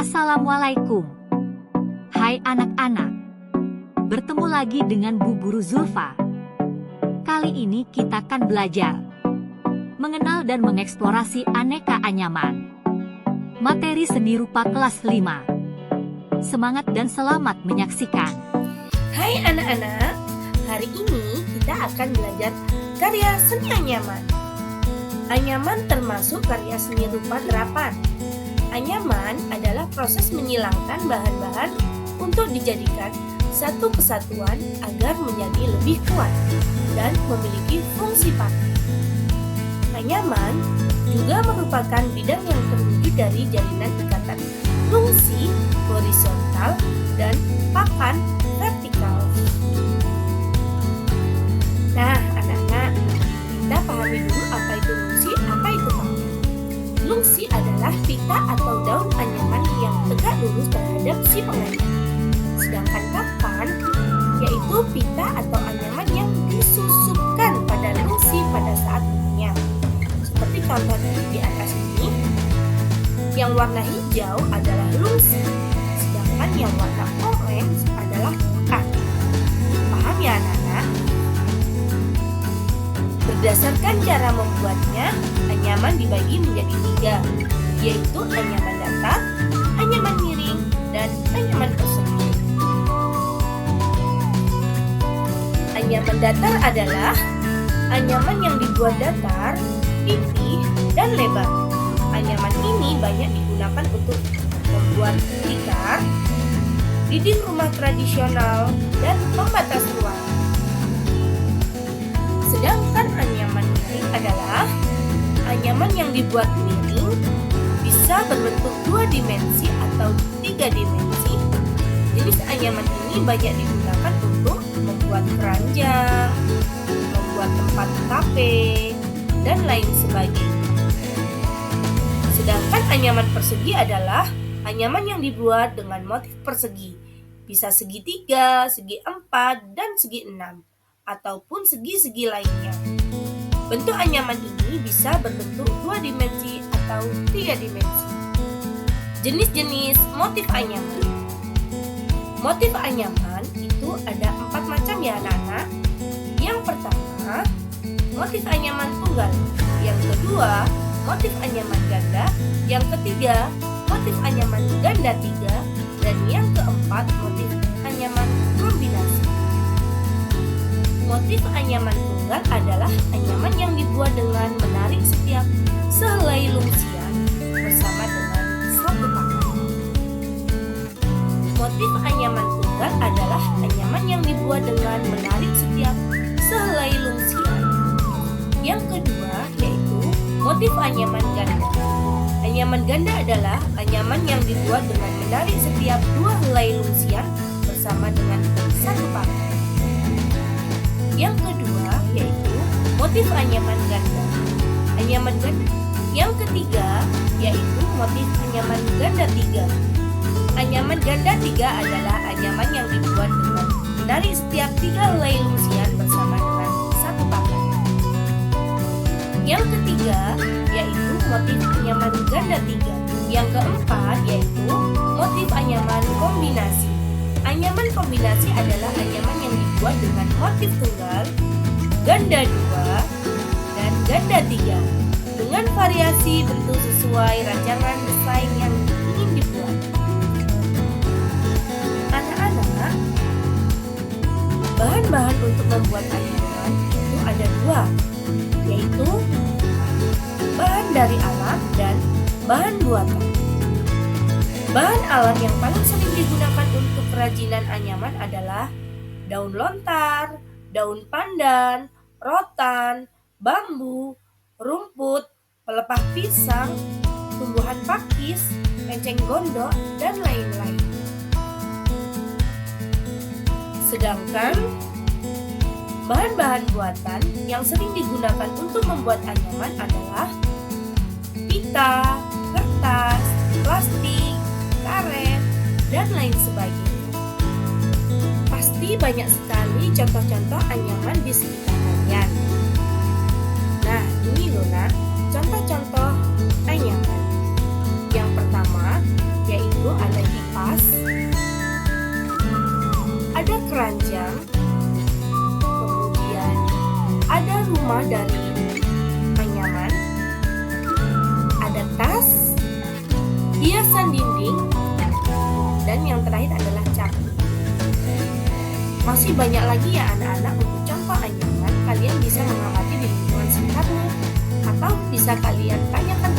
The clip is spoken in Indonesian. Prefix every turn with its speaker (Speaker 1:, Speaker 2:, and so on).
Speaker 1: Assalamualaikum. Hai anak-anak. Bertemu lagi dengan Bu Guru Zulfa. Kali ini kita akan belajar mengenal dan mengeksplorasi aneka anyaman. Materi seni rupa kelas 5. Semangat dan selamat menyaksikan.
Speaker 2: Hai anak-anak, hari ini kita akan belajar karya seni anyaman. Anyaman termasuk karya seni rupa terapan. Anyaman adalah proses menyilangkan bahan-bahan untuk dijadikan satu kesatuan agar menjadi lebih kuat dan memiliki fungsi pakai. Anyaman juga merupakan bidang yang terdiri dari jalinan ikatan fungsi horizontal dan pakan vertikal. Nah, anak-anak, kita pahami dulu apa itu fungsi, apa itu pakan. Lungsi adalah pita atau daun anyaman yang tegak lurus terhadap si penganyam. Sedangkan papan yaitu pita atau anyaman yang disusupkan pada lungsi pada saat mengenyam. Seperti contoh di atas ini, yang warna hijau adalah lungsi, sedangkan yang warna orange adalah pakan. Paham ya anak-anak? Berdasarkan cara membuatnya, anyaman dibagi menjadi 3, yaitu anyaman datar, anyaman miring, dan anyaman persegi. Anyaman datar adalah anyaman yang dibuat datar, pipih, dan lebar. Anyaman ini banyak digunakan untuk membuat tikar, dinding rumah tradisional, dan pembatas ruang. Sedangkan anyaman miring adalah anyaman yang dibuat miring, bisa berbentuk 2 dimensi atau 3 dimensi. Jenis anyaman ini banyak digunakan untuk membuat keranjang, membuat tempat kafe, dan lain sebagainya. Sedangkan anyaman persegi adalah anyaman yang dibuat dengan motif persegi, bisa segi 3, segi 4, dan segi 6. Ataupun segi-segi lainnya. Bentuk anyaman ini bisa berbentuk 2 dimensi atau 3 dimensi. Jenis-jenis motif anyaman. Motif anyaman itu ada 4 macam ya anak-anak. Yang pertama, motif anyaman tunggal. Yang kedua, motif anyaman ganda. Yang ketiga, motif anyaman ganda 3. Dan yang keempat, motif anyaman kombinasi. Motif anyaman tunggal adalah anyaman yang dibuat dengan menarik setiap sehelai lungsian bersama dengan satu pakan. Motif anyaman tunggal adalah anyaman yang dibuat dengan menarik setiap sehelai lungsian. Yang kedua yaitu motif anyaman ganda. Anyaman ganda adalah anyaman yang dibuat dengan menarik setiap 2 helai lungsian bersama dengan satu pakan. Yang kedua yaitu motif anyaman ganda. Anyaman ganda. Yang ketiga yaitu motif anyaman ganda 3. Anyaman ganda 3 adalah anyaman yang dibuat dengan menarik setiap 3 helai lungsian bersama dengan satu pakan. Yang ketiga yaitu motif anyaman ganda 3. Yang keempat yaitu motif anyaman kombinasi. Anyaman kombinasi adalah anyaman yang dibuat dengan motif tunggal, ganda 2, dan ganda 3 dengan variasi bentuk sesuai rancangan desain yang ingin dibuat. Anak-anak, bahan-bahan untuk membuat anyaman itu ada 2, yaitu bahan dari alam dan bahan buatan. Bahan alam yang paling sering digunakan untuk kerajinan anyaman adalah daun lontar, daun pandan, rotan, bambu, rumput, pelepah pisang, tumbuhan pakis, enceng gondok, dan lain-lain. Sedangkan bahan-bahan buatan yang sering digunakan untuk membuat anyaman adalah pita, kertas, plastik, karet, dan lain sebagainya. Pasti banyak sekali contoh-contoh anyaman di sekitar kalian. Nah, ini loh nak, contoh-contoh anyaman. Yang pertama yaitu rumah dari anyaman, ada tas, hiasan dinding, dan yang terakhir adalah cat. Masih banyak lagi ya anak-anak untuk contoh anyaman. Kalian bisa mengamati di lingkungan sekitarmu, atau bisa kalian tanyakan